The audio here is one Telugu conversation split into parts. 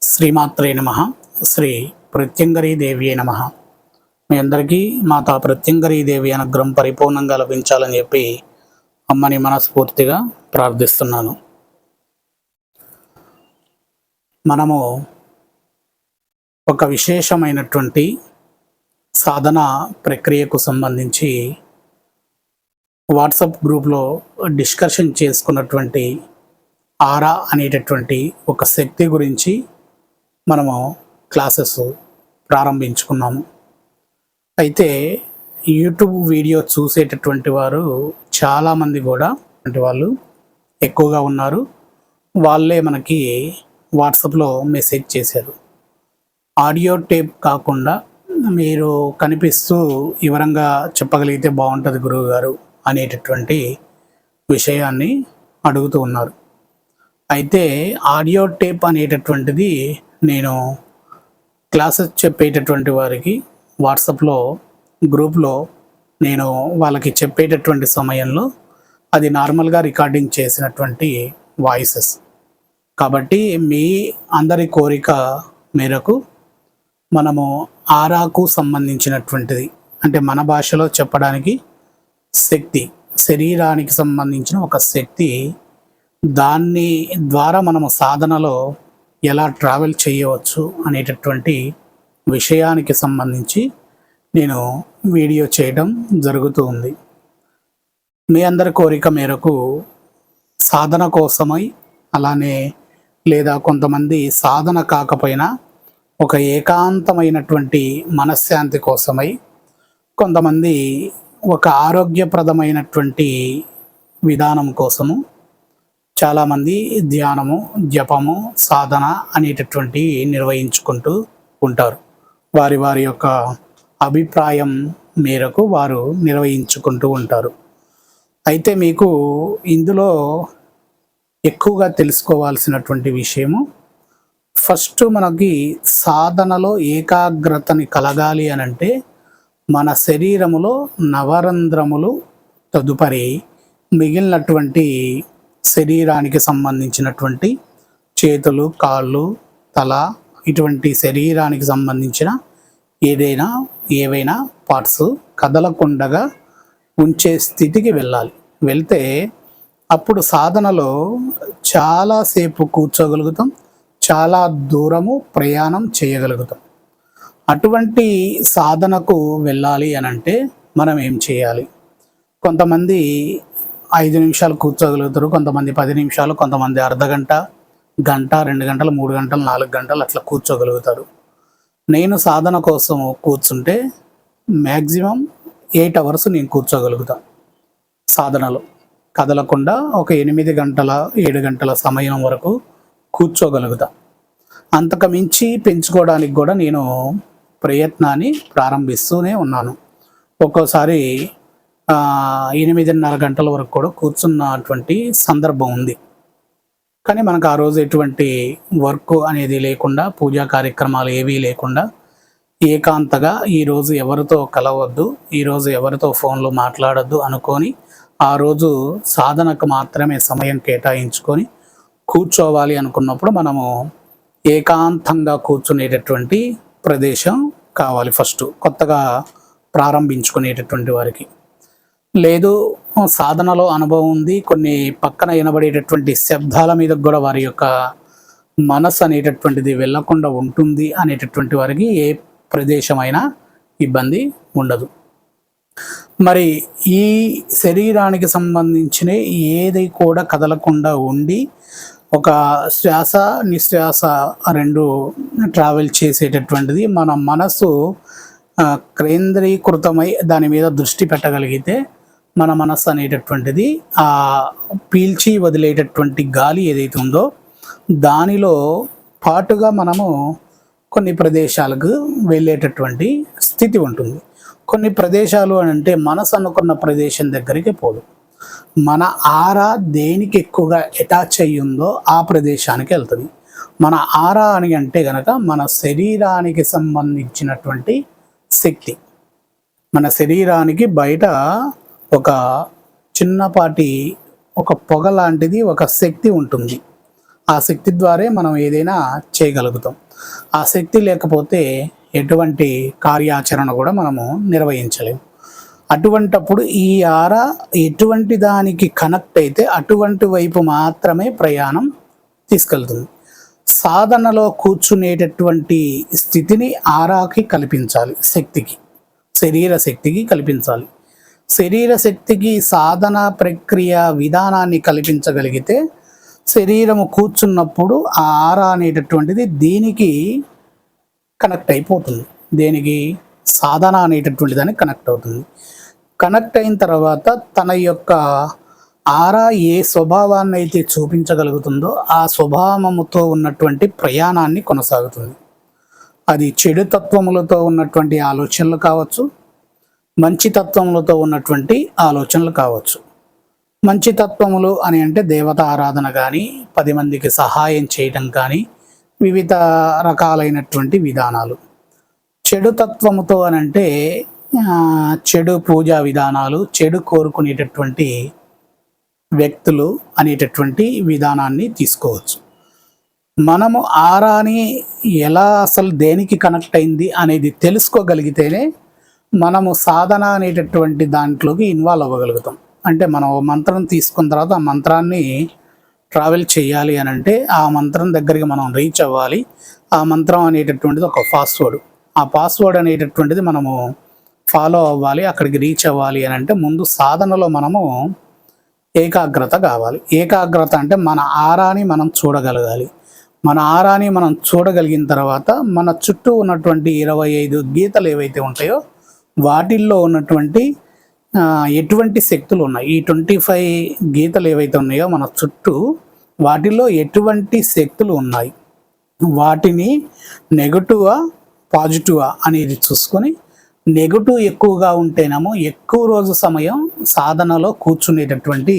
శ్రీమాత్రే నమః. శ్రీ ప్రత్యంగరీ దేవి నమః. మీ అందరికీ మాతా ప్రత్యంగరీ దేవి అనుగ్రహం పరిపూర్ణంగా లభించాలని చెప్పి అమ్మని మనస్ఫూర్తిగా ప్రార్థిస్తున్నాను. మనము ఒక విశేషమైనటువంటి సాధన ప్రక్రియకు సంబంధించి వాట్సాప్ గ్రూప్లో డిస్కషన్ చేసుకున్నటువంటి ఆరా అనేటటువంటి ఒక శక్తి గురించి మనము క్లాసెస్ ప్రారంభించుకున్నాము. అయితే యూట్యూబ్ వీడియో చూసేటటువంటి వారు చాలామంది కూడా వాళ్ళు ఎక్కువగా ఉన్నారు. వాళ్ళే మనకి వాట్సాప్లో మెసేజ్ చేశారు, ఆడియో టేప్ కాకుండా మీరు కనిపిస్తూ వివరంగా చెప్పగలిగితే బాగుంటుంది గురువు గారు అనేటటువంటి విషయాన్ని అడుగుతూ ఉన్నారు. అయితే ఆడియో టేప్ అనేటటువంటిది నేను క్లాసెస్ చెప్పేటటువంటి వారికి వాట్సాప్లో గ్రూప్లో నేను వాళ్ళకి చెప్పేటటువంటి సమయంలో అది నార్మల్గా రికార్డింగ్ చేసినటువంటి వాయిసెస్ కాబట్టి మీ అందరి కోరిక మేరకు మనము ఆరాకు సంబంధించినటువంటిది, అంటే మన భాషలో చెప్పడానికి శక్తి, శరీరానికి సంబంధించిన ఒక శక్తి, దాన్ని ద్వారా మనము సాధనలో ఎలా ట్రావెల్ చేయవచ్చు అనేటటువంటి విషయానికి సంబంధించి నేను వీడియో చేయడం జరుగుతూ ఉంది. మీ అందరి కోరిక మేరకు సాధన కోసమై, అలానే లేదా కొంతమంది సాధన కాకపోయినా ఒక ఏకాంతమైనటువంటి మనశ్శాంతి కోసమై, కొంతమంది ఒక ఆరోగ్యప్రదమైనటువంటి విధానం కోసము, చాలామంది ధ్యానము, జపము, సాధన అనేటటువంటి నిర్వహించుకుంటూ ఉంటారు. వారి వారి యొక్క అభిప్రాయం మేరకు వారు నిర్వహించుకుంటూ ఉంటారు. అయితే మీకు ఇందులో ఎక్కువగా తెలుసుకోవాల్సినటువంటి విషయము, ఫస్ట్ మనకి సాధనలో ఏకాగ్రతని కలగాలి అనంటే మన శరీరములో నవరంధ్రములు తదుపరి మిగిలినటువంటి శరీరానికి సంబంధించినటువంటి చేతులు, కాళ్ళు, తల, ఇటువంటి శరీరానికి సంబంధించిన ఏవైనా పార్ట్స్ కదలకుండగా ఉంచే స్థితికి వెళ్ళాలి. వెళ్తే అప్పుడు సాధనలో చాలాసేపు కూర్చోగలుగుతాం, చాలా దూరము ప్రయాణం చేయగలుగుతాం. అటువంటి సాధనకు వెళ్ళాలి అనంటే మనం ఏం చేయాలి? కొంతమంది 5 నిమిషాలు కూర్చోగలుగుతారు, కొంతమంది 10 నిమిషాలు, కొంతమంది అర్ధగంట, గంట, 2 గంటలు, 3 గంటలు, 4 గంటలు అట్లా కూర్చోగలుగుతారు. నేను సాధన కోసం కూర్చుంటే మ్యాక్సిమం 8 అవర్స్ నేను కూర్చోగలుగుతాను. సాధనలో కదలకుండా ఒక 8 గంటల 7 గంటల సమయం వరకు కూర్చోగలుగుతా. అంతకు మించి పెంచుకోవడానికి కూడా నేను ప్రయత్నాన్ని ప్రారంభిస్తూనే ఉన్నాను. ఒక్కోసారి 8.5 గంటల వరకు కూడా కూర్చున్నటువంటి సందర్భం ఉంది. కానీ మనకు ఆ రోజు ఎటువంటి వర్క్ అనేది లేకుండా, పూజా కార్యక్రమాలు ఏవీ లేకుండా ఏకాంతగా ఈరోజు ఎవరితో కలవద్దు, ఈరోజు ఎవరితో ఫోన్లో మాట్లాడద్దు అనుకొని ఆ రోజు సాధనకు మాత్రమే సమయం కేటాయించుకొని కూర్చోవాలి అనుకున్నప్పుడు మనము ఏకాంతంగా కూర్చునేటటువంటి ప్రదేశం కావాలి. ఫస్ట్ కొత్తగా ప్రారంభించుకునేటటువంటి వారికి. లేదు సాధనలో అనుభవం ఉంది, కొన్ని పక్కన వినబడేటటువంటి శబ్దాల మీద కూడా వారి యొక్క మనసు అనేటటువంటిది వెళ్ళకుండా ఉంటుంది అనేటటువంటి వారికి ఏ ప్రదేశమైనా ఇబ్బంది ఉండదు. మరి ఈ శరీరానికి సంబంధించిన ఏది కూడా కదలకుండా ఉండి ఒక శ్వాస నిశ్వాస 2 ట్రావెల్ చేసేటటువంటిది మన మనసు కేంద్రీకృతమై దాని మీద దృష్టి పెట్టగలిగితే మన మనస్సు అనేటటువంటిది ఆ పీల్చి వదిలేటటువంటి గాలి ఏదైతే ఉందో దానిలో పాటుగా మనము కొన్ని ప్రదేశాలకు వెళ్ళేటటువంటి స్థితి ఉంటుంది. కొన్ని ప్రదేశాలు అని అంటే మనసు అనుకున్న ప్రదేశం దగ్గరికి పోదు. మన ఆరా దేనికి ఎక్కువగా అటాచ్ అయ్యి ఉందో ఆ ప్రదేశానికి వెళ్తుంది. మన ఆరా అని అంటే కనుక మన శరీరానికి సంబంధించినటువంటి శక్తి. మన శరీరానికి బయట ఒక చిన్నపాటి ఒక పొగ లాంటిది ఒక శక్తి ఉంటుంది. ఆ శక్తి ద్వారా మనం ఏదైనా చేయగలుగుతాం. ఆ శక్తి లేకపోతే ఎటువంటి కార్యాచరణ కూడా మనము నిర్వహించలేము. అటువంటప్పుడు ఈ ఆరా ఎటువంటి దానికి కనెక్ట్ అయితే అటువంటి వైపు మాత్రమే ప్రయాణం తీసుకెళ్తుంది. సాధనలో కూర్చునేటటువంటి స్థితిని ఆరాకి కల్పించాలి, శక్తికి, శరీర శక్తికి కల్పించాలి. శరీర శక్తికి సాధన ప్రక్రియ విధానాన్ని కల్పించగలిగితే శరీరము కూర్చున్నప్పుడు ఆ ఆరా అనేటటువంటిది దీనికి కనెక్ట్ అయిపోతుంది. దేనికి? సాధన అనేటటువంటి దానికి కనెక్ట్ అవుతుంది. కనెక్ట్ అయిన తర్వాత తన యొక్క ఆరా ఏ స్వభావాన్ని అయితే చూపించగలుగుతుందో ఆ స్వభావముతో ఉన్నటువంటి ప్రయాణాన్ని కొనసాగుతుంది. అది చెడు తత్వములతో ఉన్నటువంటి ఆలోచనలు కావచ్చు, మంచి తత్వములతో ఉన్నటువంటి ఆలోచనలు కావచ్చు. మంచి తత్వములు అని అంటే దేవత ఆరాధన కానీ, 10 మందికి సహాయం చేయటం కానీ, వివిధ రకాలైనటువంటి విధానాలు. చెడు తత్వముతో అని అంటే చెడు పూజా విధానాలు, చెడు కోరుకునేటటువంటి వ్యక్తులు అనేటటువంటి విధానాన్ని తీసుకోవచ్చు. మనము ఆరాని ఎలా అసలు దేనికి కనెక్ట్ అయింది అనేది తెలుసుకోగలిగితేనే మనము సాధన అనేటటువంటి దాంట్లోకి ఇన్వాల్వ్ అవ్వగలుగుతాం. అంటే మనం మంత్రం తీసుకున్న తర్వాత ఆ మంత్రాన్ని ట్రావెల్ చేయాలి అని అంటే ఆ మంత్రం దగ్గరికి మనం రీచ్ అవ్వాలి. ఆ మంత్రం అనేటటువంటిది ఒక పాస్వర్డ్. ఆ పాస్వర్డ్ అనేటటువంటిది మనము ఫాలో అవ్వాలి. అక్కడికి రీచ్ అవ్వాలి అని అంటే ముందు సాధనలో మనము ఏకాగ్రత కావాలి. ఏకాగ్రత అంటే మన ఆరాని మనం చూడగలగాలి. మన ఆరాని మనం చూడగలిగిన తర్వాత మన చుట్టూ ఉన్నటువంటి 25 గీతలు ఏవైతే ఉంటాయో వాటిల్లో ఉన్నటువంటి ఎటువంటి శక్తులు ఉన్నాయి, ఈ 25 గీతలు ఏవైతే ఉన్నాయో మన చుట్టూ వాటిల్లో ఎటువంటి శక్తులు ఉన్నాయి, వాటిని నెగటివా పాజిటివా అనేది చూసుకొని, నెగటివ్ ఎక్కువగా ఉంటేనేమో ఎక్కువ రోజు సమయం సాధనలో కూర్చునేటటువంటి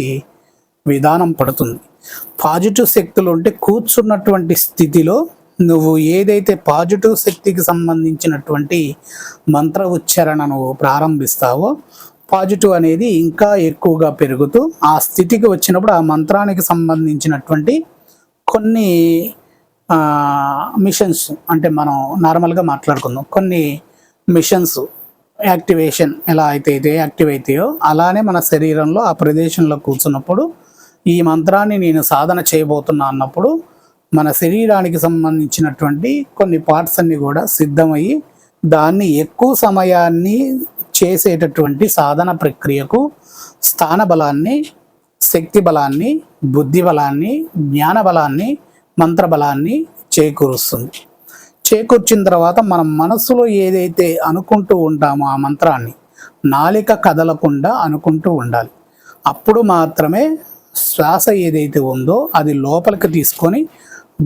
విధానం పడుతుంది. పాజిటివ్ శక్తులు ఉంటే కూర్చున్నటువంటి స్థితిలో నువ్వు ఏదైతే పాజిటివ్ శక్తికి సంబంధించినటువంటి మంత్ర ఉచ్చారణ నువ్వు ప్రారంభిస్తావో పాజిటివ్ అనేది ఇంకా ఎక్కువగా పెరుగుతూ ఆ స్థితికి వచ్చినప్పుడు ఆ మంత్రానికి సంబంధించినటువంటి కొన్ని మిషన్స్, అంటే మనం నార్మల్గా మాట్లాడుకుందాం, కొన్ని మిషన్స్ యాక్టివేషన్ ఎలా అయితే యాక్టివ్ అవుతాయో అలానే మన శరీరంలో ఆ ప్రదేశంలో కూర్చున్నప్పుడు ఈ మంత్రాన్ని నేను సాధన చేయబోతున్నా అన్నప్పుడు మన శరీరానికి సంబంధించినటువంటి కొన్ని పార్ట్స్ అన్నీ కూడా సిద్ధమయ్యి దాన్ని ఎక్కువ సమయాన్ని చేసేటటువంటి సాధన ప్రక్రియకు స్థాన బలాన్ని, శక్తి బలాన్ని, బుద్ధి బలాన్ని, జ్ఞాన బలాన్ని, మంత్ర బలాన్ని చేకూరుస్తుంది. చేకూర్చిన తర్వాత మనం మనసులో ఏదైతే అనుకుంటూ ఉంటామో ఆ మంత్రాన్ని నాలిక కదలకుండా అనుకుంటూ ఉండాలి. అప్పుడు మాత్రమే శ్వాస ఏదైతే ఉందో అది లోపలికి తీసుకొని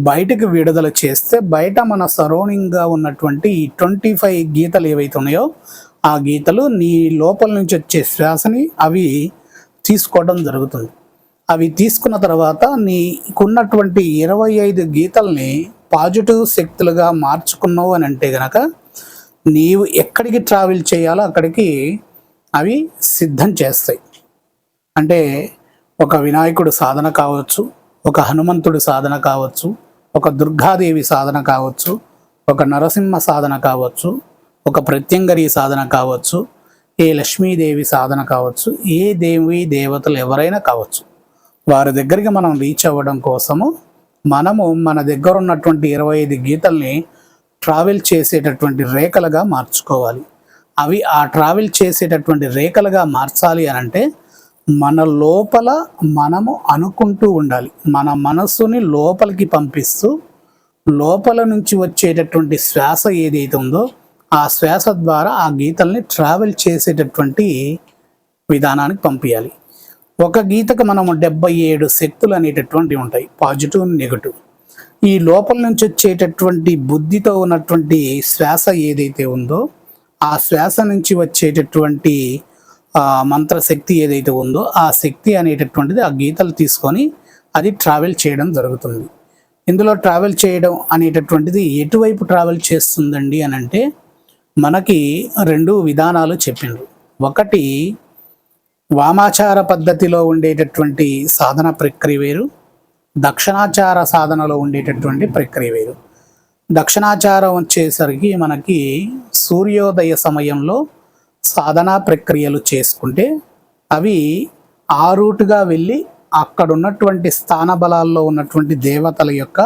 బయటకు విడుదల చేస్తే బయట మన సరౌండింగ్గా ఉన్నటువంటి ఈ 25 గీతలు ఏవైతే ఉన్నాయో ఆ గీతలు నీ లోపల నుంచి వచ్చే శ్వాసని అవి తీసుకోవడం జరుగుతుంది. అవి తీసుకున్న తర్వాత నీకున్నటువంటి 25 గీతల్ని పాజిటివ్ శక్తులుగా మార్చుకున్నావు అని అంటే గనక నీవు ఎక్కడికి ట్రావెల్ చేయాలో అక్కడికి అవి సిద్ధం చేస్తాయి. అంటే ఒక వినాయకుడు సాధన కావచ్చు, ఒక హనుమంతుడి సాధన కావచ్చు, ఒక దుర్గాదేవి సాధన కావచ్చు, ఒక నరసింహ సాధన కావచ్చు, ఒక ప్రత్యంగరి సాధన కావచ్చు, ఏ లక్ష్మీదేవి సాధన కావచ్చు, ఏ దేవి దేవతలు ఎవరైనా కావచ్చు, వారి దగ్గరికి మనం రీచ్ అవ్వడం కోసము మనము మన దగ్గర ఉన్నటువంటి 25 గీతల్ని ట్రావెల్ చేసేటటువంటి రేఖలుగా మార్చుకోవాలి. అవి ఆ ట్రావెల్ చేసేటటువంటి రేఖలుగా మార్చాలి అని అంటే మన లోపల మనము అనుకుంటూ ఉండాలి. మన మనస్సుని లోపలికి పంపిస్తూ లోపల నుంచి వచ్చేటటువంటి శ్వాస ఏదైతే ఉందో ఆ శ్వాస ద్వారా ఆ గీతల్ని ట్రావెల్ చేసేటటువంటి విధానానికి పంపించాలి. ఒక గీతకు మనము 77 శక్తులు అనేటటువంటివి ఉంటాయి, పాజిటివ్, నెగటివ్. ఈ లోపల నుంచి వచ్చేటటువంటి బుద్ధితో ఉన్నటువంటి శ్వాస ఏదైతే ఉందో ఆ శ్వాస నుంచి వచ్చేటటువంటి మంత్రశక్తి ఏదైతే ఉందో ఆ శక్తి అనేటటువంటిది ఆ గీతలు తీసుకొని అది ట్రావెల్ చేయడం జరుగుతుంది. ఇందులో ట్రావెల్ చేయడం అనేటటువంటిది ఎటువైపు ట్రావెల్ చేస్తుందండి అని అంటే మనకి 2 విధానాలు చెప్పిండ్రు. ఒకటి వామాచార పద్ధతిలో ఉండేటటువంటి సాధన ప్రక్రియ వేరు, దక్షిణాచార సాధనలో ఉండేటటువంటి ప్రక్రియ వేరు. దక్షిణాచారం వచ్చేసరికి మనకి సూర్యోదయ సమయంలో సాధనా ప్రక్రియలు చేసుకుంటే అవి ఆ రూటుగా వెళ్ళి అక్కడ ఉన్నటువంటి స్థాన బలాల్లో ఉన్నటువంటి దేవతల యొక్క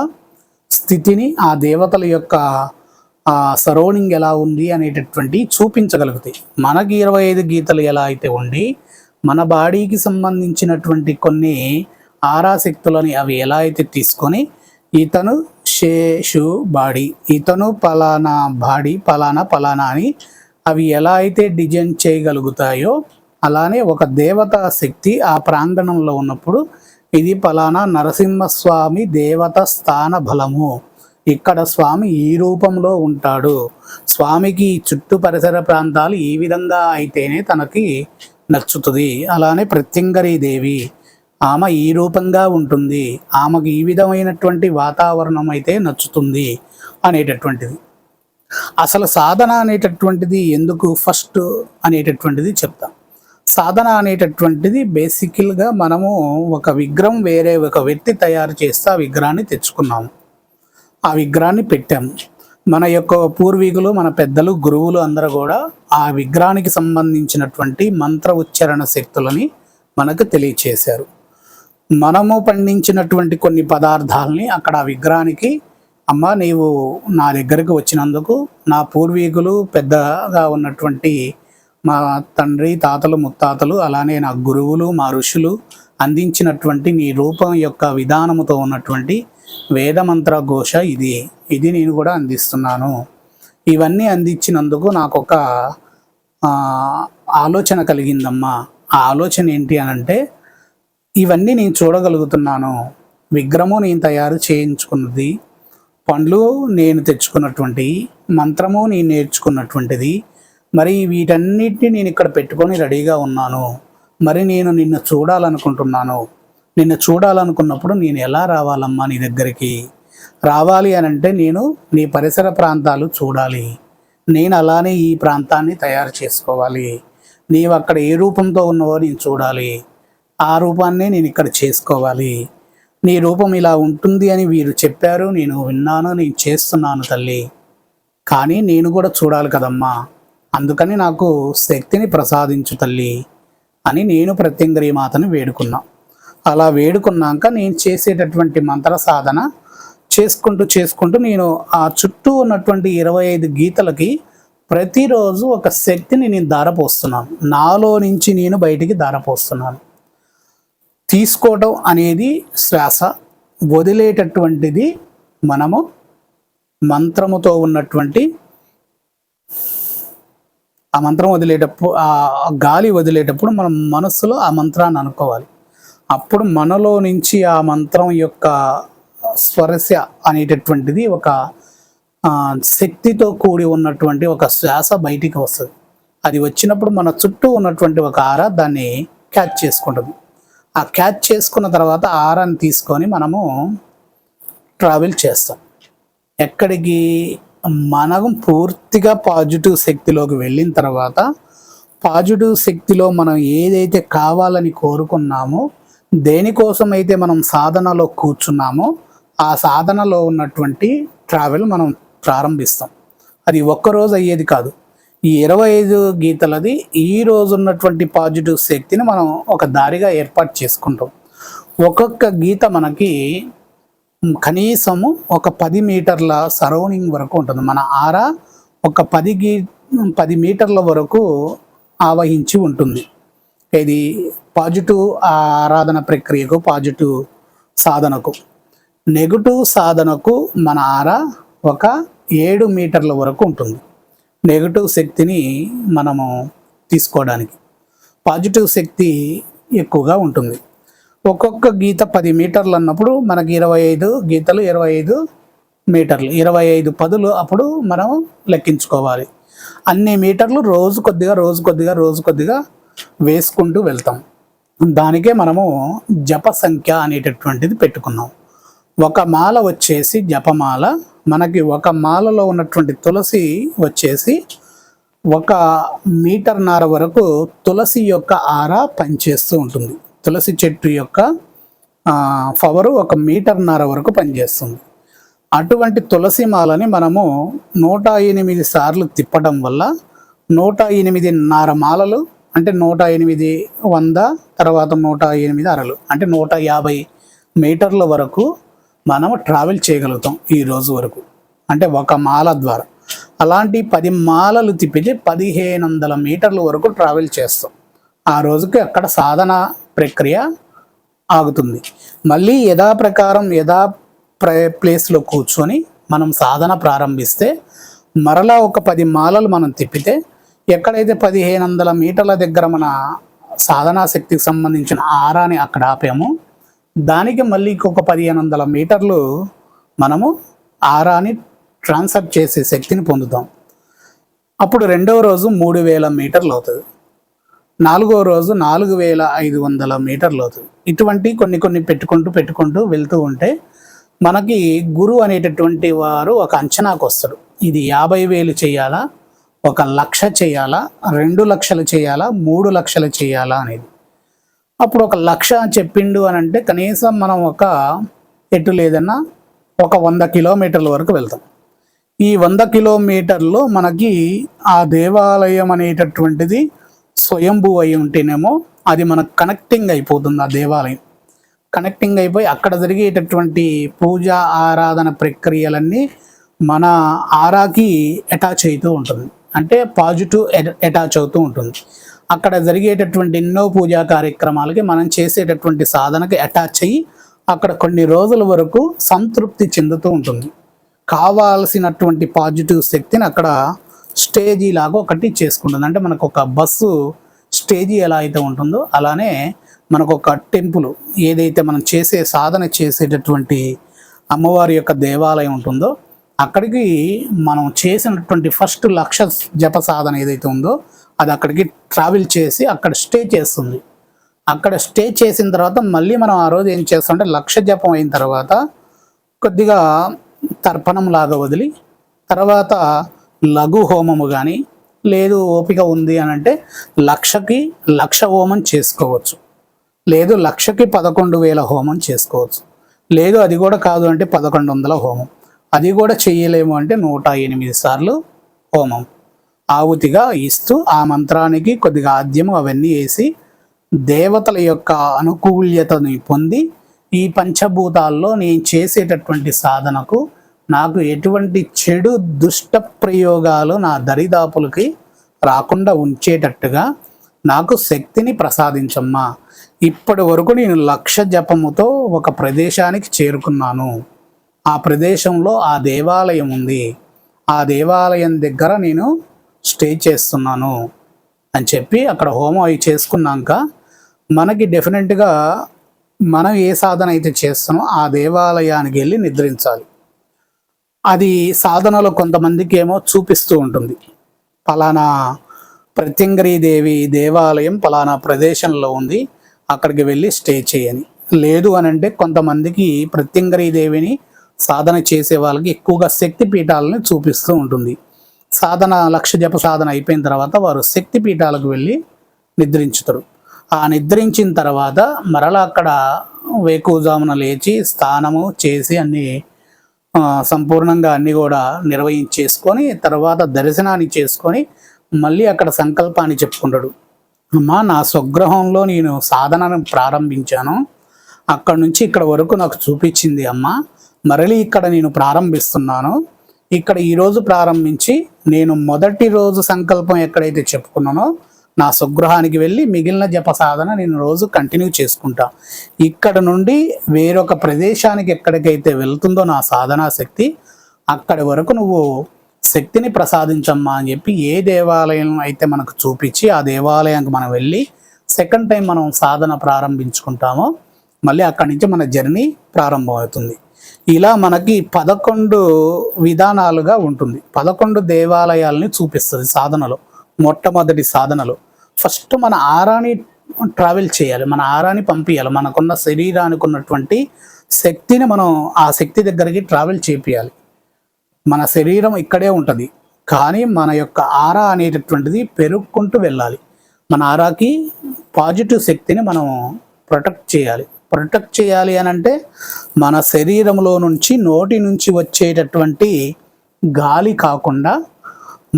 స్థితిని, ఆ దేవతల యొక్క సరౌండింగ్ ఎలా ఉంది అనేటటువంటి చూపించగలుగుతాయి. మనకి 25 గీతలు ఎలా అయితే ఉండి మన బాడీకి సంబంధించినటువంటి కొన్ని ఆరాశక్తులని అవి ఎలా అయితే తీసుకొని ఇతను శేషు బాడీ, ఇతను పలానా బాడీ, పలానా అని అవి ఎలా అయితే డిజైన్ చేయగలుగుతాయో అలానే ఒక దేవతా శక్తి ఆ ప్రాంగణంలో ఉన్నప్పుడు ఇది పలానా నరసింహస్వామి దేవత స్థాన బలము, ఇక్కడ స్వామి ఈ రూపంలో ఉంటాడు, స్వామికి చుట్టూ పరిసర ప్రాంతాలు ఈ విధంగా అయితేనే తనకి నచ్చుతుంది, అలానే ప్రత్యంగరీ దేవి ఆమె ఈ రూపంగా ఉంటుంది, ఆమెకు ఈ విధమైనటువంటి వాతావరణం అయితే నచ్చుతుంది అనేటటువంటిది. అసలు సాధన అనేటటువంటిది ఎందుకు ఫస్ట్ అనేటటువంటిది చెప్తాం. సాధన అనేటటువంటిది బేసికల్గా మనము ఒక విగ్రహం వేరే ఒక వ్యక్తి తయారు చేస్తే ఆ విగ్రహాన్ని తెచ్చుకున్నాము, ఆ విగ్రహాన్ని పెట్టాము. మన యొక్క పూర్వీకులు, మన పెద్దలు, గురువులు అందరూ కూడా ఆ విగ్రహానికి సంబంధించినటువంటి మంత్ర ఉచ్చారణ శక్తులని మనకు తెలియచేశారు. మనము పండించినటువంటి కొన్ని పదార్థాలని అక్కడ ఆ విగ్రహానికి, అమ్మ నీవు నా దగ్గరికి వచ్చినందుకు నా పూర్వీకులు పెద్దగా ఉన్నటువంటి మా తండ్రి, తాతలు, ముత్తాతలు, అలానే నా గురువులు, మా ఋషులు అందించినటువంటి నీ రూపం యొక్క విధానముతో ఉన్నటువంటి వేదమంత్ర ఘోష ఇది నేను కూడా అందిస్తున్నాను. ఇవన్నీ అందించినందుకు నాకు ఒక ఆలోచన కలిగిందమ్మా. ఆ ఆలోచన ఏంటి అనంటే, ఇవన్నీ నేను చూడగలుగుతున్నాను, విగ్రహము నేను తయారు చేయించుకున్నది, పండ్లు నేను తెచ్చుకున్నటువంటి, మంత్రము నేను నేర్చుకున్నటువంటిది, మరి వీటన్నిటిని నేను ఇక్కడ పెట్టుకొని రెడీగా ఉన్నాను. మరి నేను నిన్ను చూడాలనుకుంటున్నాను. నిన్ను చూడాలనుకున్నప్పుడు నేను ఎలా రావాలమ్మా నీ దగ్గరికి? రావాలి అని అంటే నేను నీ పరిసర ప్రాంతాలు చూడాలి, నేను అలానే ఈ ప్రాంతాన్ని తయారు చేసుకోవాలి, నీవు అక్కడ ఏ రూపంతో ఉన్నావో నేను చూడాలి, ఆ రూపాన్నే నేను ఇక్కడ చేసుకోవాలి. నీ రూపం ఇలా ఉంటుంది అని వీరు చెప్పారు, నేను విన్నాను, నేను చేస్తున్నాను తల్లి, కానీ నేను కూడా చూడాలి కదమ్మా, అందుకని నాకు శక్తిని ప్రసాదించు తల్లి అని నేను ప్రత్యంగరీ మాతను వేడుకున్నా. అలా వేడుకున్నాక నేను చేసేటటువంటి మంత్ర సాధన చేసుకుంటూ నేను ఆ చుట్టూ ఉన్నటువంటి 25 గీతలకి ప్రతిరోజు ఒక శక్తిని నేను ధారపోస్తున్నాను, నాలో నుంచి నేను బయటికి ధారపోస్తున్నాను. తీసుకోవటం అనేది శ్వాస, వదిలేటటువంటిది మనము మంత్రముతో ఉన్నటువంటి ఆ మంత్రం వదిలేటప్పుడు, ఆ గాలి వదిలేటప్పుడు మనం మనస్సులో ఆ మంత్రాన్ని అనుకోవాలి. అప్పుడు మనలో నుంచి ఆ మంత్రం యొక్క స్వరస్య అనేటటువంటిది ఒక శక్తితో కూడి ఉన్నటువంటి ఒక శ్వాస బయటికి వస్తుంది. అది వచ్చినప్పుడు మన చుట్టూ ఉన్నటువంటి ఒక ఆరా దాన్ని క్యాచ్ చేసుకుంటుంది. ఆ క్యాచ్ చేసుకున్న తర్వాత ఆరాన్ని తీసుకొని మనము ట్రావెల్ చేస్తాం. ఎక్కడికి? మనం పూర్తిగా పాజిటివ్ శక్తిలోకి వెళ్ళిన తర్వాత పాజిటివ్ శక్తిలో మనం ఏదైతే కావాలని కోరుకున్నామో, దేనికోసం అయితే మనం సాధనలో కూర్చున్నామో ఆ సాధనలో ఉన్నటువంటి ట్రావెల్ మనం ప్రారంభిస్తాం. అది ఒక్కరోజు అయ్యేది కాదు. ఈ 25 గీతలది ఈ రోజు ఉన్నటువంటి పాజిటివ్ శక్తిని మనం ఒక దారిగా ఏర్పాటు చేసుకుంటాం. ఒక్కొక్క గీత మనకి కనీసము ఒక 10 మీటర్ల సరౌండింగ్ వరకు ఉంటుంది. మన ఆరా ఒక 10 మీటర్ల వరకు ఆవహించి ఉంటుంది. ఇది పాజిటివ్ ఆరాధన ప్రక్రియకు, పాజిటివ్ సాధనకు. నెగటివ్ సాధనకు మన ఆరా ఒక 7 మీటర్ల వరకు ఉంటుంది. నెగటివ్ శక్తిని మనము తీసుకోవడానికి పాజిటివ్ శక్తి ఎక్కువగా ఉంటుంది. ఒక్కొక్క గీత 10 మీటర్లు అన్నప్పుడు మనకి 25 గీతలు 25 మీటర్లు, 25 పదులు అప్పుడు మనం లెక్కించుకోవాలి. అన్ని మీటర్లు రోజు కొద్దిగా వేసుకుంటూ వెళ్తాం. దానికే మనము జప సంఖ్య అనేటటువంటిది పెట్టుకున్నాం. ఒక మాల వచ్చేసి జపమాల, మనకి ఒక మాలలో ఉన్నటువంటి తులసి వచ్చేసి 1 మీటర్న్నర వరకు తులసి యొక్క ఆరా పనిచేస్తూ ఉంటుంది. తులసి చెట్టు యొక్క పవరు 1.5 మీటర్ వరకు పనిచేస్తుంది. అటువంటి తులసి మాలని మనము 108 సార్లు తిప్పడం వల్ల 108.5 మాలలు అంటే 108 100 తర్వాత 108 అరలు అంటే 150 మీటర్ల వరకు మనము ట్రావెల్ చేయగలుగుతాం ఈ రోజు వరకు, అంటే ఒక మాల ద్వారా. అలాంటి 10 మాలలు తిప్పితే 1500 మీటర్ల వరకు ట్రావెల్ చేస్తాం. ఆ రోజుకి అక్కడ సాధన ప్రక్రియ ఆగుతుంది. మళ్ళీ యథాప్రకారం ప్లేస్లో కూర్చొని మనం సాధన ప్రారంభిస్తే మరలా ఒక 10 మాలలు మనం తిప్పితే ఎక్కడైతే 1500 మీటర్ల దగ్గర మన సాధనా శక్తికి సంబంధించిన ఆరాని అక్కడ ఆపామో దానికి మళ్ళీ ఇంకొక 1500 మీటర్లు మనము ఆరాని ట్రాన్స్ఫర్ చేసే శక్తిని పొందుతాం. అప్పుడు రెండవ రోజు 3000 మీటర్లు అవుతుంది, నాలుగో రోజు 4500 మీటర్లు అవుతుంది. ఇటువంటి కొన్ని పెట్టుకుంటూ వెళ్తూ ఉంటే మనకి గురువు అనేటటువంటి వారు ఒక అంచనాకు వస్తాడు. ఇది 50,000 చేయాలా, 1,00,000 చేయాలా, 2 లక్షలు చేయాలా, 3 లక్షలు చేయాలా అనేది. అప్పుడు 1,00,000 చెప్పిండు అని అంటే కనీసం మనం ఎటు లేదన్నా 100 కిలోమీటర్ల వరకు వెళ్తాం. ఈ 100 కిలోమీటర్లో మనకి ఆ దేవాలయం అనేటటువంటిది స్వయంభూ అయి ఉంటేనేమో అది మనకు కనెక్టింగ్ అయిపోతుంది. ఆ దేవాలయం కనెక్టింగ్ అయిపోయి అక్కడ జరిగేటటువంటి పూజ ఆరాధన ప్రక్రియలన్నీ మన ఆరాకి అటాచ్ అవుతూ ఉంటుంది, అంటే పాజిటివ్ అటాచ్ అవుతూ ఉంటుంది. అక్కడ జరిగేటటువంటి ఎన్నో పూజా కార్యక్రమాలకి మనం చేసేటటువంటి సాధనకి అటాచ్ అయ్యి అక్కడ కొన్ని రోజుల వరకు సంతృప్తి చెందుతూ ఉంటుంది. కావాల్సినటువంటి పాజిటివ్ శక్తిని అక్కడ స్టేజీ లాగా ఒకటి చేసుకుంటుంది. అంటే మనకు ఒక బస్సు స్టేజీ ఎలా అయితే ఉంటుందో అలానే మనకు ఒక టెంపుల్ ఏదైతే మనం సాధన చేసేటటువంటి అమ్మవారి యొక్క దేవాలయం ఉంటుందో అక్కడికి మనం చేసినటువంటి ఫస్ట్ 1,00,000 జప సాధన ఏదైతే ఉందో అది అక్కడికి ట్రావెల్ చేసి అక్కడ స్టే చేస్తుంది. అక్కడ స్టే చేసిన తర్వాత మళ్ళీ మనం ఆ రోజు ఏం చేస్తామంటే 1,00,000 జపం అయిన తర్వాత కొద్దిగా తర్పణం లాగా వదిలి తర్వాత లఘు హోమము కానీ లేదు ఓపిక ఉంది అని అంటే 1,00,000కి 1,00,000 హోమం చేసుకోవచ్చు, లేదు 1,00,000కి 11,000 హోమం చేసుకోవచ్చు, లేదు అది కూడా కాదు అంటే 1,100 హోమం, అది కూడా చెయ్యలేము అంటే 108 సార్లు హోమం ఆవుతిగా ఇస్తూ ఆ మంత్రానికి కొద్దిగా ఆద్యము అవన్నీ వేసి దేవతల యొక్క అనుకూల్యతని పొంది ఈ పంచభూతాల్లో నేను చేసేటటువంటి సాధనకు నాకు ఎటువంటి చెడు దుష్ట ప్రయోగాలు నా దరిదాపులకి రాకుండా ఉంచేటట్టుగా నాకు శక్తిని ప్రసాదించమ్మా. ఇప్పటి వరకు నేను 1,00,000 జపముతో ఒక ప్రదేశానికి చేరుకున్నాను, ఆ ప్రదేశంలో ఆ దేవాలయం ఉంది, ఆ దేవాలయం దగ్గర నేను స్టే చేస్తున్నాను అని చెప్పి అక్కడ హోమం అవి చేసుకున్నాక మనకి డెఫినెట్గా మనం ఏ సాధన అయితే చేస్తామో ఆ దేవాలయానికి వెళ్ళి నిద్రించాలి. అది సాధనలో కొంతమందికి ఏమో చూపిస్తూ ఉంటుంది, ఫలానా ప్రత్యంగిరీదేవి దేవాలయం ఫలానా ప్రదేశంలో ఉంది అక్కడికి వెళ్ళి స్టే చేయని. లేదు అని అంటే కొంతమందికి ప్రత్యంగిరీదేవిని సాధన చేసే వాళ్ళకి ఎక్కువగా శక్తి పీఠాలని చూపిస్తూ ఉంటుంది. సాధన 1,00,000 జప సాధన అయిపోయిన తర్వాత వారు శక్తి పీఠాలకు వెళ్ళి నిద్రించుతారు. ఆ నిద్రించిన తర్వాత మరలా అక్కడ వేకువజామున లేచి స్నానము చేసి అన్నీ సంపూర్ణంగా అన్నీ కూడా నిర్వహించేసుకొని తర్వాత దర్శనాన్ని చేసుకొని మళ్ళీ అక్కడ సంకల్పాన్ని చెప్పుకుంటాడు. అమ్మా నా స్వగృహంలో నేను సాధనను ప్రారంభించాను, అక్కడ నుంచి ఇక్కడ వరకు నాకు చూపించింది అమ్మ, మరలి ఇక్కడ నేను ప్రారంభిస్తున్నాను. ఇక్కడ ఈరోజు ప్రారంభించి నేను మొదటి రోజు సంకల్పం ఎక్కడైతే చెప్పుకున్నానో నా స్వగృహానికి వెళ్ళి మిగిలిన జప సాధన నేను రోజు కంటిన్యూ చేసుకుంటా. ఇక్కడ నుండి వేరొక ప్రదేశానికి ఎక్కడికైతే వెళ్తుందో నా సాధనా శక్తి అక్కడి వరకు నువ్వు శక్తిని ప్రసాదించమ్మా అని చెప్పి ఏ దేవాలయం అయితే మనకు చూపించి ఆ దేవాలయానికి మనం వెళ్ళి సెకండ్ టైం మనం సాధన ప్రారంభించుకుంటామో మళ్ళీ అక్కడి నుంచి మన జర్నీ ప్రారంభమవుతుంది. ఇలా మనకి 11 విధానాలుగా ఉంటుంది, 11 దేవాలయాలని చూపిస్తుంది సాధనలో. మొట్టమొదటి సాధనలో ఫస్ట్ మన ఆరాని ట్రావెల్ చేయాలి, మన ఆరాని పంపించాలి, మనకున్న శరీరానికి ఉన్నటువంటి శక్తిని మనం ఆ శక్తి దగ్గరికి ట్రావెల్ చేపియాలి. మన శరీరం ఇక్కడే ఉంటుంది కానీ మన యొక్క ఆరా అనేటటువంటిది పెరుగుకుంటూ వెళ్ళాలి. మన ఆరాకి పాజిటివ్ శక్తిని మనం ప్రొటెక్ట్ చేయాలి, ప్రొటెక్ట్ చేయాలి అని అంటే మన శరీరంలో నుంచి నోటి నుంచి వచ్చేటటువంటి గాలి కాకుండా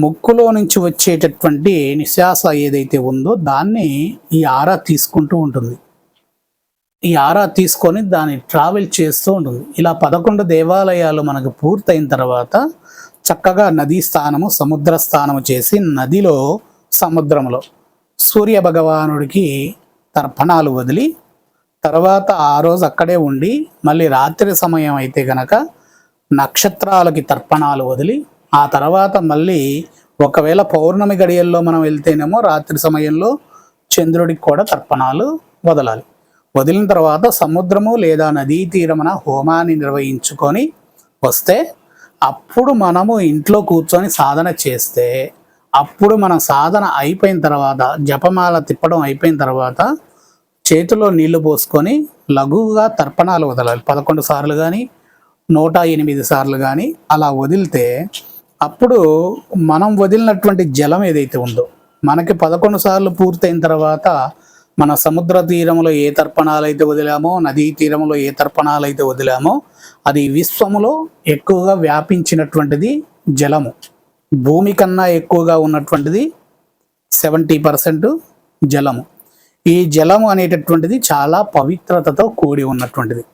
ముక్కులో నుంచి వచ్చేటటువంటి నిశ్వాస ఏదైతే ఉందో దాన్ని ఈ ఆరా తీసుకుంటూ ఉంటుంది. ఈ ఆరా తీసుకొని దాన్ని ట్రావెల్ చేస్తూ ఉంటుంది. ఇలా 11 దేవాలయాలు మనకు పూర్తయిన తర్వాత చక్కగా నదీ స్థానము, సముద్ర స్థానము చేసి నదిలో, సముద్రంలో సూర్య భగవానుడికి తర్పణాలు వదిలి తర్వాత ఆ రోజు అక్కడే ఉండి మళ్ళీ రాత్రి సమయం అయితే గనక నక్షత్రాలకి తర్పణాలు వదిలి ఆ తర్వాత మళ్ళీ ఒకవేళ పౌర్ణమి గడియల్లో మనం వెళ్తేనేమో రాత్రి సమయంలో చంద్రుడికి కూడా తర్పణాలు వదలాలి. వదిలిన తర్వాత సముద్రము లేదా నదీ తీరమున హోమాన్ని నిర్వహించుకొని వస్తే అప్పుడు మనము ఇంట్లో కూర్చొని సాధన చేస్తే అప్పుడు మన సాధన అయిపోయిన తర్వాత జపమాల తిప్పడం అయిపోయిన తర్వాత చేతిలో నీళ్లు పోసుకొని లఘువుగా తర్పణాలు వదలాలి. 11 సార్లు కానీ 108 సార్లు కానీ అలా వదిలితే అప్పుడు మనం వదిలినటువంటి జలం ఏదైతే ఉందో మనకి 11 సార్లు పూర్తయిన తర్వాత మన సముద్ర తీరంలో ఏ తర్పణాలు అయితే వదిలామో, నదీ తీరంలో ఏ తర్పణాలు అయితే వదిలామో అది విశ్వములో ఎక్కువగా వ్యాపించినటువంటిది జలము. భూమి కన్నా ఎక్కువగా ఉన్నటువంటిది 70% జలము. ఈ జలము అనేటటువంటిది చాలా పవిత్రతతో కూడి ఉన్నటువంటిది.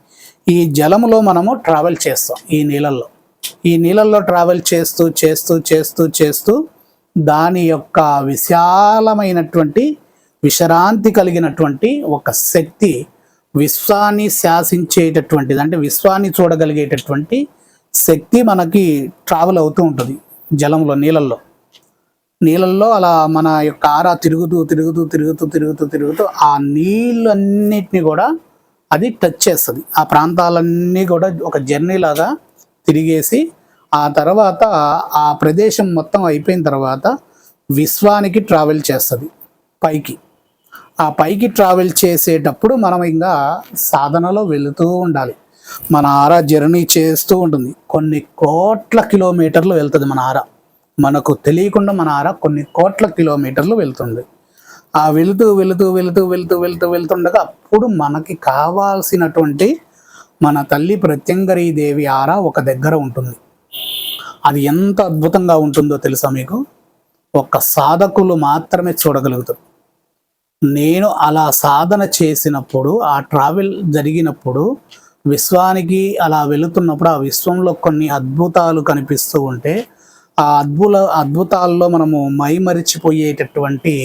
ఈ జలములో మనము ట్రావెల్ చేస్తాం. ఈ నీళ్ళల్లో ట్రావెల్ చేస్తూ చేస్తూ చేస్తూ చేస్తూ దాని యొక్క విశాలమైనటువంటి విశ్రాంతి కలిగినటువంటి ఒక శక్తి, విశ్వాన్ని శాసించేటటువంటిది, అంటే విశ్వాన్ని చూడగలిగేటటువంటి శక్తి మనకి ట్రావెల్ అవుతూ ఉంటుంది జలంలో, నీళ్ళల్లో అలా మన యొక్క ఆరా తిరుగుతూ తిరుగుతూ తిరుగుతూ తిరుగుతూ తిరుగుతూ ఆ నీళ్ళన్నిటిని కూడా అది టచ్ చేస్తుంది. ఆ ప్రాంతాలన్నీ కూడా ఒక జర్నీ లాగా తిరిగేసి ఆ తర్వాత ఆ ప్రదేశం మొత్తం అయిపోయిన తర్వాత విశ్వానికి ట్రావెల్ చేస్తుంది పైకి. ఆ పైకి ట్రావెల్ చేసేటప్పుడు మనం ఇంకా సాధనలో వెళుతూ ఉండాలి. మన ఆరా జర్నీ చేస్తూ ఉంటుంది. కొన్ని కోట్ల కిలోమీటర్లు వెళ్తుంది మన ఆరా. మనకు తెలియకుండా మన ఆరా కొన్ని కోట్ల కిలోమీటర్లు వెళ్తుంది. ఆ వెళుతూ వెళుతూ వెళుతూ వెళుతూ వెళుతూ వెళ్తుండగా అప్పుడు మనకి కావాల్సినటువంటి మన తల్లి ప్రత్యంగరీ దేవి ఆరా ఒక దగ్గర ఉంటుంది. అది ఎంత అద్భుతంగా ఉంటుందో తెలుసా మీకు? ఒక్క సాధకులు మాత్రమే చూడగలుగుతారు. నేను అలా సాధన చేసినప్పుడు, ఆ ట్రావెల్ జరిగినప్పుడు, విశ్వానికి అలా వెళుతున్నప్పుడు ఆ విశ్వంలో కొన్ని అద్భుతాలు కనిపిస్తూ ఉంటే ఆ అద్భుతాల్లో మనము మైమరిచిపోయేటటువంటి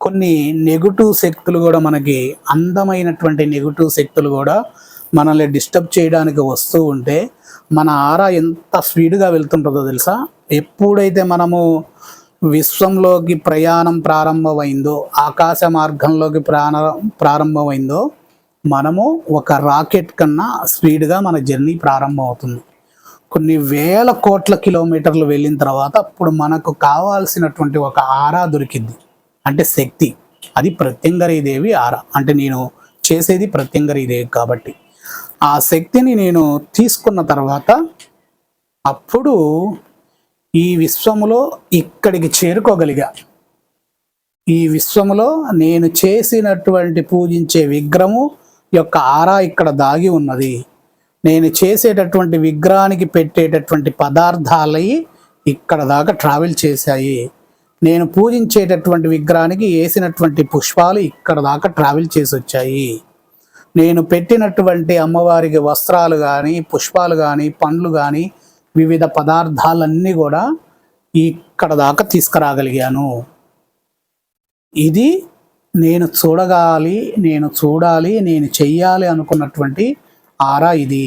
కొన్ని నెగటివ్ శక్తులు కూడా, మనకి అందమైనటువంటి నెగటివ్ శక్తులు కూడా మనల్ని డిస్టర్బ్ చేయడానికి వస్తూ ఉంటే మన ఆరా ఎంత స్పీడ్గా వెళ్తుంటుందో తెలుసా? ఎప్పుడైతే మనము విశ్వంలోకి ప్రయాణం ప్రారంభమైందో, ఆకాశ మార్గంలోకి ప్రారంభమైందో మనము ఒక రాకెట్ కన్నా స్పీడ్గా మన జర్నీ ప్రారంభం అవుతుంది. కొన్ని వేల కోట్ల కిలోమీటర్లు వెళ్ళిన తర్వాత అప్పుడు మనకు కావాల్సినటువంటి ఒక ఆరా దొరికింది, అంటే శక్తి. అది ప్రత్యంగరీదేవి ఆరా. అంటే నేను చేసేది ప్రత్యంగరీదేవి కాబట్టి ఆ శక్తిని నేను తీసుకున్న తర్వాత అప్పుడు ఈ విశ్వములో ఇక్కడికి చేరుకోగలిగా. ఈ విశ్వములో నేను చేసినటువంటి పూజించే విగ్రహము యొక్క ఆరా ఇక్కడ దాగి ఉన్నది. నేను చేసేటటువంటి విగ్రహానికి పెట్టేటటువంటి పదార్థాలవి ఇక్కడ దాకా ట్రావెల్ చేశాయి. నేను పూజించేటటువంటి విగ్రహానికి వేసినటువంటి పుష్పాలు ఇక్కడ దాకా ట్రావెల్ చేసి వచ్చాయి. నేను పెట్టినటువంటి అమ్మవారికి వస్త్రాలు కానీ, పుష్పాలు కానీ, పండ్లు కానీ, వివిధ పదార్థాలన్నీ కూడా ఇక్కడ దాకా తీసుకురాగలిగాను. ఇది నేను చూడాలి, నేను చెయ్యాలి అనుకున్నటువంటి ఆరా ఇది.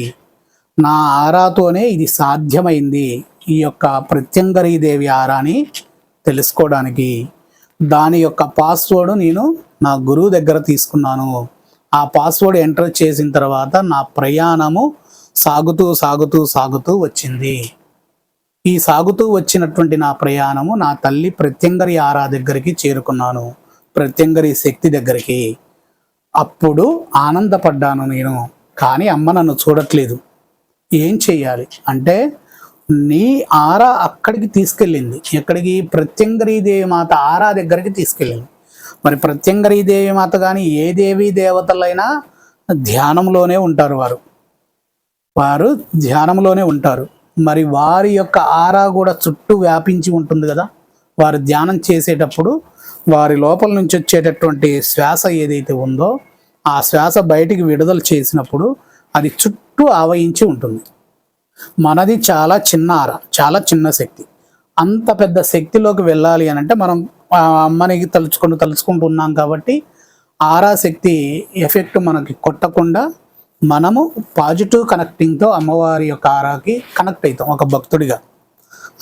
నా ఆరాతోనే ఇది సాధ్యమైంది. ఈ యొక్క ప్రత్యంగరీదేవి ఆరాని తెలుసుకోవడానికి దాని యొక్క పాస్వర్డ్ నేను నా గురువు దగ్గర తీసుకున్నాను. ఆ పాస్వర్డ్ ఎంటర్ చేసిన తర్వాత నా ప్రయాణము సాగుతూ సాగుతూ సాగుతూ వచ్చింది. ఈ సాగుతూ వచ్చినటువంటి నా ప్రయాణము నా తల్లి ప్రత్యంగరి ఆరా దగ్గరికి చేరుకున్నాను, ప్రత్యంగరి శక్తి దగ్గరికి. అప్పుడు ఆనందపడ్డాను నేను. కానీ అమ్మ నన్ను చూడట్లేదు. ఏం చెయ్యాలి అంటే, నీ ఆరా అక్కడికి తీసుకెళ్ళింది. ఎక్కడికి? ప్రత్యంగరీదేవి మాత ఆరా దగ్గరికి తీసుకెళ్ళింది. మరి ప్రత్యంగరీదేవి మాత కానీ ఏ దేవీ దేవతలైనా ధ్యానంలోనే ఉంటారు. వారు ధ్యానంలోనే ఉంటారు. మరి వారి యొక్క ఆరా కూడా చుట్టూ వ్యాపించి ఉంటుంది కదా. వారు ధ్యానం చేసేటప్పుడు వారి లోపల నుంచి వచ్చేటటువంటి శ్వాస ఏదైతే ఉందో ఆ శ్వాస బయటికి విడుదల చేసినప్పుడు అది చుట్టూ ఆవహించి ఉంటుంది. మనది చాలా చిన్న ఆరా, చాలా చిన్న శక్తి. అంత పెద్ద శక్తిలోకి వెళ్ళాలి అని అంటే మనం అమ్మని తలుచుకుంటూ ఉన్నాం కాబట్టి ఆరా శక్తి ఎఫెక్ట్ మనకి కొట్టకుండా మనము పాజిటివ్ కనెక్టింగ్తో అమ్మవారి యొక్క ఆరాకి కనెక్ట్ అవుతాం ఒక భక్తుడిగా.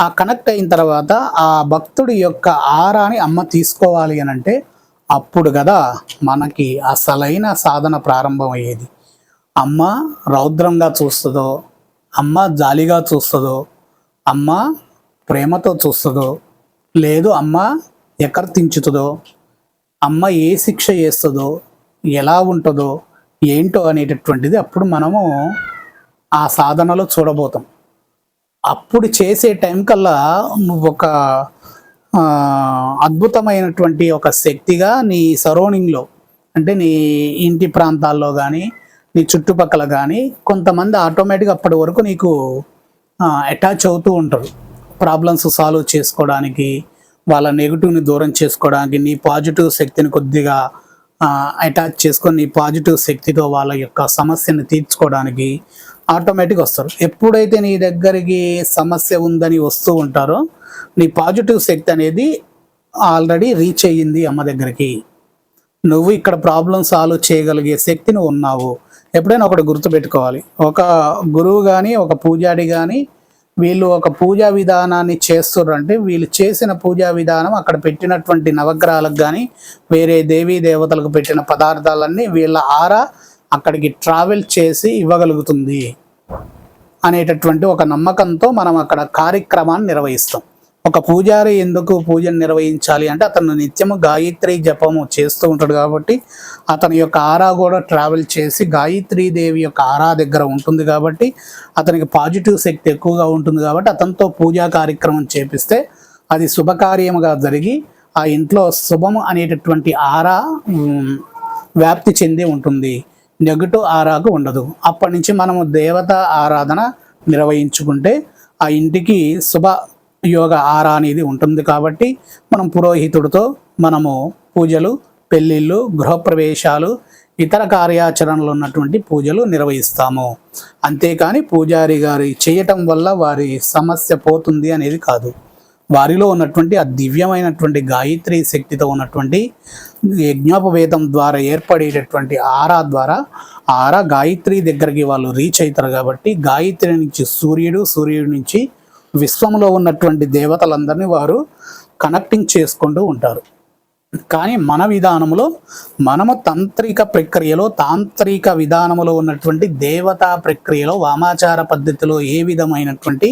ఆ కనెక్ట్ అయిన తర్వాత ఆ భక్తుడి యొక్క ఆరాని అమ్మ తీసుకోవాలి అని అంటే అప్పుడు కదా మనకి అసలైన సాధన ప్రారంభం అయ్యేది. అమ్మ రౌద్రంగా చూస్తుందో, అమ్మ జాలిగా చూస్తుందో, అమ్మ ప్రేమతో చూస్తుందో, లేదు అమ్మ ఎకర్తించుతుందో, అమ్మ ఏ శిక్ష చేస్తుందో, ఎలా ఉంటుందో ఏంటో అనేటటువంటిది అప్పుడు మనము ఆ సాధనలో చూడబోతాం. అప్పుడు చేసే టైం కల్లా నువ్వు ఒక అద్భుతమైనటువంటి ఒక శక్తిగా నీ సరౌండింగ్లో అంటే నీ ఇంటి ప్రాంతాల్లో కానీ నీ చుట్టుపక్కల కానీ కొంతమంది ఆటోమేటిక్గా అప్పటి వరకు నీకు అటాచ్ అవుతూ ఉంటారు. ప్రాబ్లమ్స్ సాల్వ్ చేసుకోవడానికి, వాళ్ళ నెగిటివ్ని దూరం చేసుకోవడానికి, నీ పాజిటివ్ శక్తిని కొద్దిగా అటాచ్ చేసుకొని నీ పాజిటివ్ శక్తితో వాళ్ళ యొక్క సమస్యను తీర్చుకోవడానికి ఆటోమేటిక్గా వస్తారు. ఎప్పుడైతే నీ దగ్గరికి సమస్య ఉందని వస్తూ ఉంటారో నీ పాజిటివ్ శక్తి అనేది ఆల్రెడీ రీచ్ అయ్యింది అమ్మ దగ్గరికి. నువ్వు ఇక్కడ ప్రాబ్లం సాల్వ్ చేయగలిగే శక్తి నువ్వు ఉన్నావు. ఎప్పుడైనా ఒకటి గుర్తుపెట్టుకోవాలి, ఒక గురువు కానీ ఒక పూజారి కానీ వీళ్ళు ఒక పూజా విధానాన్ని చేస్తుర్రంటే వీళ్ళు చేసిన పూజా విధానం అక్కడ పెట్టినటువంటి నవగ్రహాలకు కానీ వేరే దేవీ దేవతలకు పెట్టిన పదార్థాలన్నీ వీళ్ళ ఆరా అక్కడికి ట్రావెల్ చేసి ఇవ్వగలుగుతుంది అనేటటువంటి ఒక నమ్మకంతో మనం అక్కడ కార్యక్రమాన్ని నిర్వహిస్తాం. ఒక పూజారి ఎందుకు పూజను నిర్వహించాలి అంటే అతను నిత్యము గాయత్రి జపము చేస్తూ ఉంటాడు కాబట్టి అతని యొక్క ఆరా కూడా ట్రావెల్ చేసి గాయత్రీదేవి యొక్క ఆరా దగ్గర ఉంటుంది కాబట్టి అతనికి పాజిటివ్ శక్తి ఎక్కువగా ఉంటుంది కాబట్టి అతనితో పూజా కార్యక్రమం చేపిస్తే అది శుభకార్యముగా జరిగి ఆ ఇంట్లో శుభము అనేటటువంటి ఆరా వ్యాప్తి చెంది ఉంటుంది. నెగటివ్ ఆరాకు ఉండదు. అప్పటి నుంచి మనము దేవత ఆరాధన నిర్వహించుకుంటే ఆ ఇంటికి శుభ యోగ ఆరా అనేది ఉంటుంది కాబట్టి మనం పురోహితుడితో మనము పూజలు, పెళ్ళిళ్ళు, గృహప్రవేశాలు, ఇతర కార్యాచరణలు ఉన్నటువంటి పూజలు నిర్వహిస్తాము. అంతేకాని పూజారి గారి చేయటం వల్ల వారి సమస్య పోతుంది అనేది కాదు. వారిలో ఉన్నటువంటి ఆ దివ్యమైనటువంటి గాయత్రి శక్తితో ఉన్నటువంటి యజ్ఞోపవేతం ద్వారా ఏర్పడేటటువంటి ఆరా ద్వారా ఆరా గాయత్రి దగ్గరికి వాళ్ళు రీచ్ అవుతారు కాబట్టి గాయత్రి నుంచి సూర్యుడి నుంచి విశ్వంలో ఉన్నటువంటి దేవతలందరినీ వారు కనెక్టింగ్ చేసుకుంటూ ఉంటారు. కానీ మన విధానంలో మనము తాంత్రిక విధానంలో ఉన్నటువంటి దేవతా ప్రక్రియలో వామాచార పద్ధతిలో ఏ విధమైనటువంటి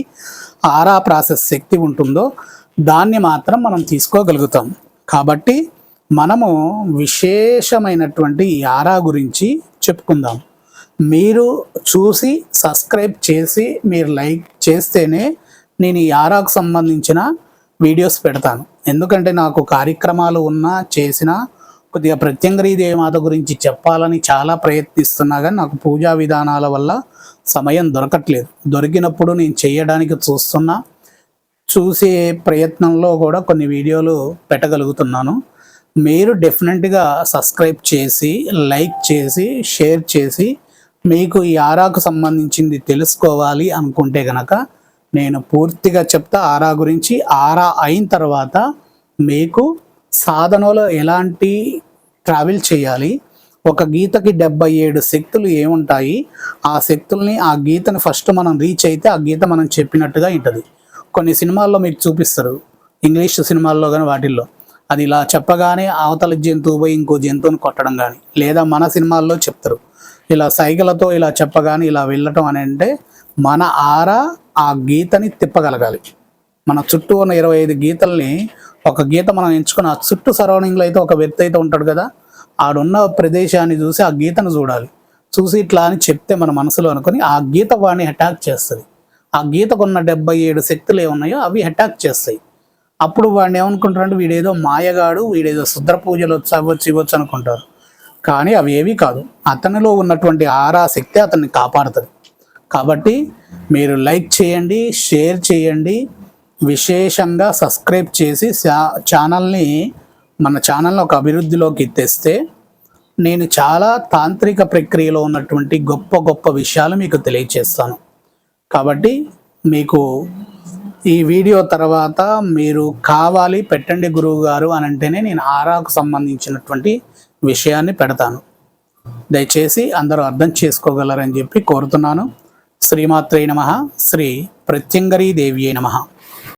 ఆరా ప్రాసెస్ శక్తి ఉంటుందో దాన్ని మాత్రం మనం తీసుకోగలుగుతాం. కాబట్టి మనము విశేషమైనటువంటి ఈ ఆరా గురించి చెప్పుకుందాం. మీరు చూసి సబ్స్క్రైబ్ చేసి మీరు లైక్ చేస్తేనే నేను ఈ ఆరాకు సంబంధించిన వీడియోస్ పెడతాను. ఎందుకంటే నాకు కార్యక్రమాలు ఉన్నా చేసినా కొద్దిగా ప్రత్యంగిరీ దేవమాత గురించి చెప్పాలని చాలా ప్రయత్నిస్తున్నా కానీ నాకు పూజా విధానాల వల్ల సమయం దొరకట్లేదు. దొరికినప్పుడు నేను చేయడానికి చూసే ప్రయత్నంలో కూడా కొన్ని వీడియోలు పెట్టగలుగుతున్నాను. మీరు డెఫినెట్గా సబ్స్క్రైబ్ చేసి లైక్ చేసి షేర్ చేసి మీకు ఈ ఆరాకు సంబంధించింది తెలుసుకోవాలి అనుకుంటే కనుక నేను పూర్తిగా చెప్తా ఆరా గురించి. ఆరా అయిన తర్వాత మీకు సాధనలో ఎలాంటి ట్రావెల్ చేయాలి, ఒక గీతకి 77 శక్తులు ఏముంటాయి, ఆ శక్తుల్ని ఆ గీతను ఫస్ట్ మనం రీచ్ అయితే ఆ గీత మనం చెప్పినట్టుగా ఉంటుంది. కొన్ని సినిమాల్లో మీకు చూపిస్తారు, ఇంగ్లీష్ సినిమాల్లో కానీ వాటిల్లో అది ఇలా చెప్పగానే అవతల జంతువు పోయి ఇంకో జంతువుని కొట్టడం కానీ, లేదా మన సినిమాల్లో చెప్తారు ఇలా సైగలతో ఇలా చెప్పగానే ఇలా వెళ్ళటం అని అంటే మన ఆరా ఆ గీతని తిప్పగలగాలి. మన చుట్టూ ఉన్న 25 గీతల్ని ఒక గీత మనం ఎంచుకుని ఆ చుట్టూ సరౌండింగ్లో అయితే ఒక వ్యక్తి అయితే ఉంటాడు కదా, ఆడున్న ప్రదేశాన్ని చూసి ఆ గీతను చూడాలి. చూసి ఇట్లా అని చెప్తే మన మనసులో అనుకుని ఆ గీత వాడిని అటాక్ చేస్తుంది. ఆ గీతకున్న 77 శక్తులు ఏమున్నాయో అవి అటాక్ చేస్తాయి. అప్పుడు వాడిని ఏమనుకుంటారంటే వీడేదో మాయగాడు, వీడేదో శుద్ర పూజలు ఇవ్వచ్చు అనుకుంటారు. కానీ అవి ఏవి కాదు, అతనిలో ఉన్నటువంటి ఆరా శక్తి అతన్ని కాపాడుతుంది. కాబట్టి మీరు లైక్ చేయండి, షేర్ చేయండి, విశేషంగా సబ్స్క్రైబ్ చేసి మన ఛానల్ని ఒక అభివృద్ధిలోకి తెస్తే నేను చాలా తాంత్రిక ప్రక్రియలో ఉన్నటువంటి గొప్ప గొప్ప విషయాలు మీకు తెలియచేస్తాను. కాబట్టి మీకు ఈ వీడియో తర్వాత మీరు కావాలి పెట్టండి గురువు గారు అని అంటేనే నేను ఆరాకు సంబంధించినటువంటి విషయాన్ని పెడతాను. దయచేసి అందరూ అర్థం చేసుకోగలరని చెప్పి కోరుతున్నాను. శ్రీమాత్రే నమః. శ్రీ ప్రత్యంగరీ దేవ్యే నమః.